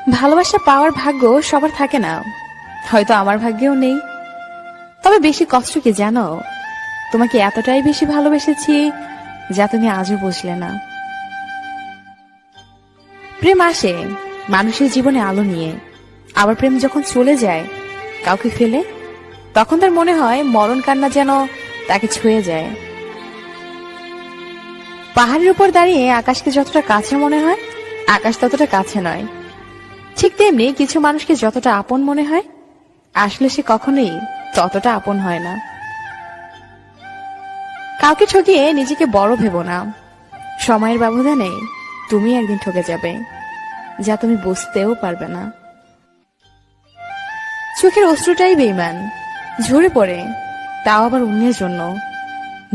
ভালোবাসা পাওয়ার ভাগ্য সবার থাকে না, হয়তো আমার ভাগ্যেও নেই। তবে বেশি কষ্ট কি জানো? তোমাকে এতটাই বেশি ভালোবেসেছি যা তুমি আজও বুঝলে না। প্রেম আসে মানুষের জীবনে আলো নিয়ে, আবার প্রেম যখন চলে যায় কাউকে ফেলে, তখন তার মনে হয় মরণ কান্না যেন তাকে ছুঁয়ে যায়। পাহাড়ের উপর দাঁড়িয়ে আকাশকে যতটা কাছে মনে হয়, আকাশ ততটা কাছে নয়। ঠিক তেমনি কিছু মানুষকে যতটা আপন মনে হয়, আসলে সে কখনোই ততটা আপন হয় না। কাউকে ঠকিয়ে নিজেকে বড় ভেবো না। সময়ের ব্যবধানে তুমি একদিন ঠকে যাবে, যা তুমি বুঝতেও পারবে না। চোখের অশ্রুটাই বেঈমান, ঝরে পড়ে, তাও আবার অন্যের জন্য।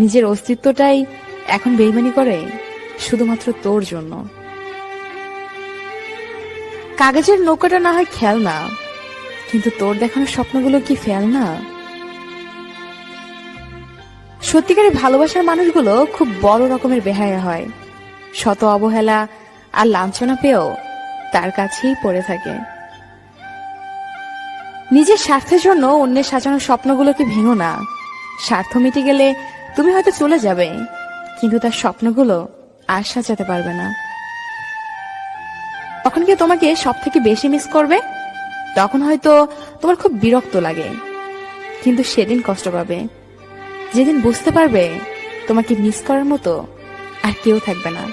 নিজের অস্তিত্বটাই এখন বেঈমানি করে শুধুমাত্র তোর জন্য। কাগজের নৌকাটা না হয় খেলনা, কিন্তু তোর দেখানো স্বপ্নগুলো কি ফেলনা? সত্যিকারের ভালোবাসার মানুষগুলো খুব বড় রকমের বেহায়া হয়, শত অবহেলা আর লাঞ্ছনা পেয়েও তার কাছেই পড়ে থাকে। নিজের স্বার্থের জন্য অন্যের সাজানো স্বপ্নগুলোকে ভেঙো না। স্বার্থ মিটে গেলে তুমি হয়তো চলে যাবে, কিন্তু তার স্বপ্নগুলো আর সাজাতে পারবে না। তখন কি তোমাকে সব থেকে বেশি মিস করবে? তখন হয়তো তোমার খুব বিরক্ত লাগে, কিন্তু সেদিন কষ্ট পাবে যেদিন বুঝতে পারবে তোমাকে মিস করার মতো আর কেউ থাকবে না।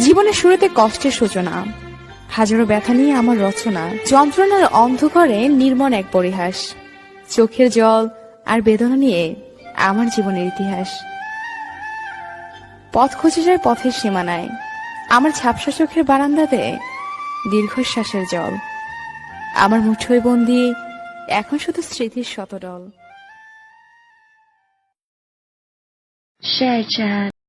জীবনের শুরুতে কষ্টের সূচনা, হাজারো ব্যথা নিয়ে আমার রচনা, যন্ত্রণার অন্ধকারে নির্মল এক পরিহাস, চোখের জল আর বেদনা নিয়ে আমার জীবনের ইতিহাস। পথ খুঁজে যায় পথের সীমানায়, আমার ঝাপসা চোখের বারান্দাতে দীর্ঘশ্বাসের জল। আমার মুঠোয় বন্দি এখন শুধু স্মৃতির শতদল। Share chat.